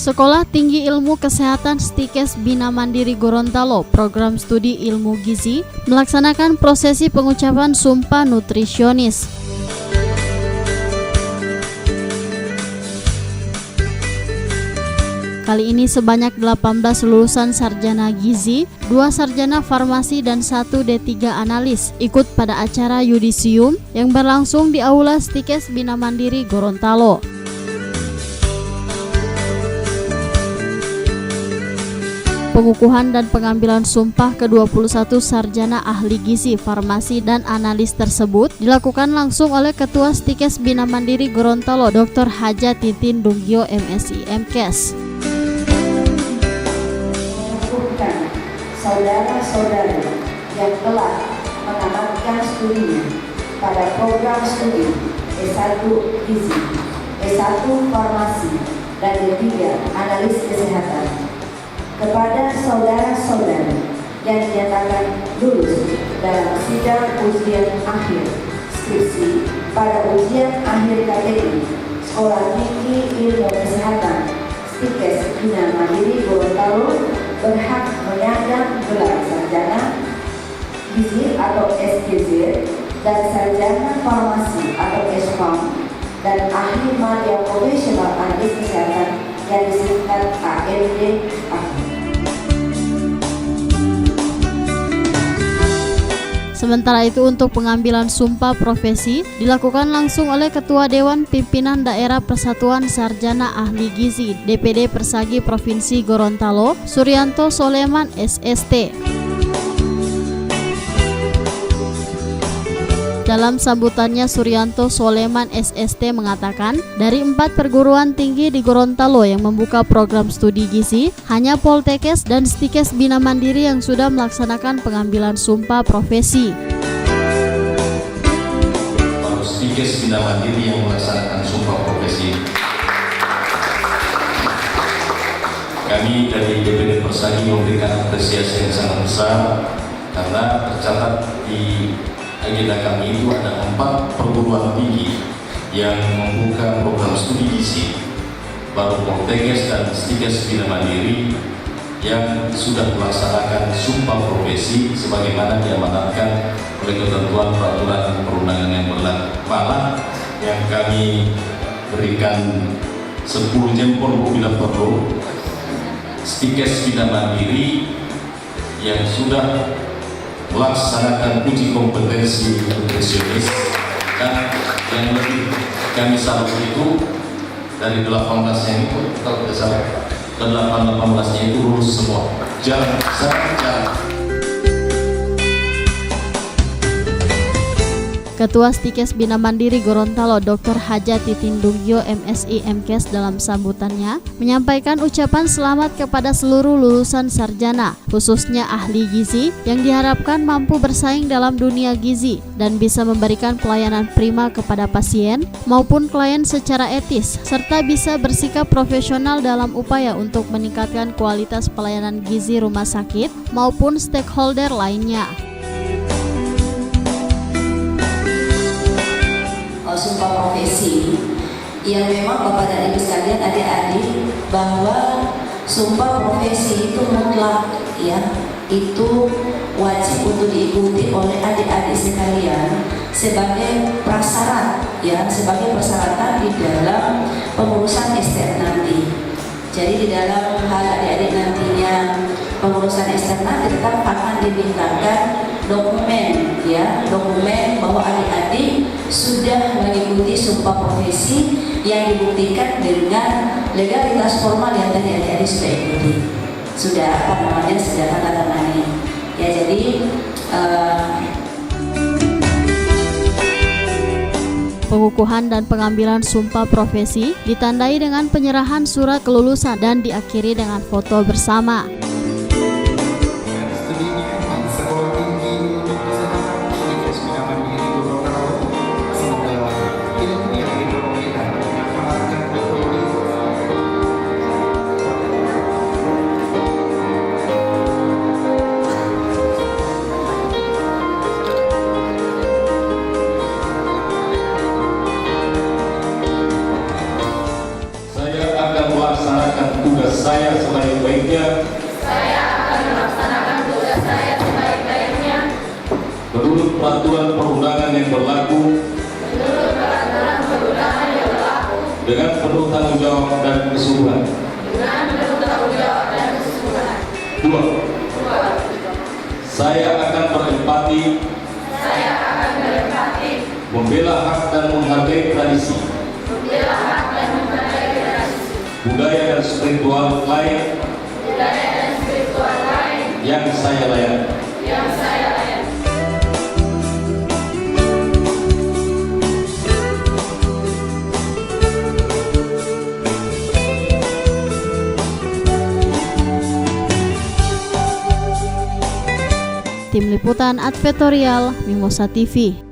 Sekolah Tinggi Ilmu Kesehatan Stikes Bina Mandiri Gorontalo, Program Studi Ilmu Gizi, melaksanakan prosesi pengucapan Sumpah Nutrisionis. Kali ini sebanyak 18 lulusan sarjana gizi, 2 sarjana farmasi dan 1 D3 analis ikut pada acara yudisium yang berlangsung di Aula Stikes Bina Mandiri Gorontalo. Pengukuhan dan pengambilan sumpah ke-21 sarjana ahli gizi, farmasi, dan analis tersebut dilakukan langsung oleh Ketua Stikes Bina Mandiri Gorontalo, Dr. Haja Titin Dunggio, MSI, MKes. Saudara-saudari yang telah menamatkan studinya pada program studi S1 Gizi, S1 Farmasi, dan D3 Analis Kesehatan. Kepada saudara-saudari yang dinyatakan lulus dalam sidang ujian akhir skripsi pada ujian akhir KTI Sekolah Tinggi Ilmu Kesehatan Stikes Bina Mandiri Gorontalo berhak menyandang gelar sarjana gizi atau SGZ dan sarjana farmasi atau SFAM dan ahli media profesional analis kesehatan yang disingkat AMD akhir. Sementara itu untuk pengambilan sumpah profesi dilakukan langsung oleh Ketua Dewan Pimpinan Daerah Persatuan Sarjana Ahli Gizi DPD Persagi Provinsi Gorontalo, Suryanto Soleman SST. Dalam sambutannya, Suryanto Soleman SST mengatakan, dari 4 perguruan tinggi di Gorontalo yang membuka program studi gizi, hanya Poltekkes dan Stikes Bina Mandiri yang sudah melaksanakan pengambilan sumpah profesi. Stikes Bina Mandiri yang melaksanakan sumpah profesi. Kami dari DPD Persagi memberikan apresiasi yang sangat besar karena tercatat di agenda kami itu ada 4 perguruan tinggi yang membuka program studi gizi, baru Poltekkes dan Stikes Bina Mandiri yang sudah melaksanakan sumpah profesi sebagaimana diamanatkan oleh ketentuan peraturan perundangan yang berlaku. Malah yang kami berikan 10 jempol bila perlu, Stikes Bina Mandiri yang sudah melaksanakan uji kompetensi nutrisionis, dan yang lebih kami salut itu dari 18 yang itu, kalau tidak salah 18-nya itu lulus semua. Jarang. Ketua Stikes Bina Mandiri Gorontalo, Dr. Haja Titin Dunggio, MSI, MKes dalam sambutannya menyampaikan ucapan selamat kepada seluruh lulusan sarjana, khususnya ahli gizi, yang diharapkan mampu bersaing dalam dunia gizi dan bisa memberikan pelayanan prima kepada pasien maupun klien secara etis, serta bisa bersikap profesional dalam upaya untuk meningkatkan kualitas pelayanan gizi rumah sakit maupun stakeholder lainnya. Sumpah profesi yang memang Bapak dan Ibu sekalian, adik-adik, bahwa sumpah profesi itu mutlak, ya, itu wajib untuk diikuti oleh adik-adik sekalian sebagai prasyarat, ya, sebagai persyaratan di dalam pengurusan STR nanti. Jadi di dalam hal adik-adik nantinya pengurusan STR nanti tetap akan dimintakan dokumen, ya, dokumen bahwa adik-adik sudah mengikuti sumpah profesi yang dibuktikan dengan legalitas formal yang tadi adik-adik sudah ikuti, sudah sudah tanda tangannya, ya. Jadi pengukuhan dan pengambilan sumpah profesi ditandai dengan penyerahan surat kelulusan dan diakhiri dengan foto bersama. Melaksanakan tugas saya sebaik-baiknya. Menurut peraturan perundangan yang berlaku. Dengan penuh tanggung jawab dan kesungguhan. 2. Saya akan berempati. Membela hak dan menghargai tradisi. Budaya dan spiritual lain. Yang saya layani. Tim Liputan Advertorial Mimosa TV.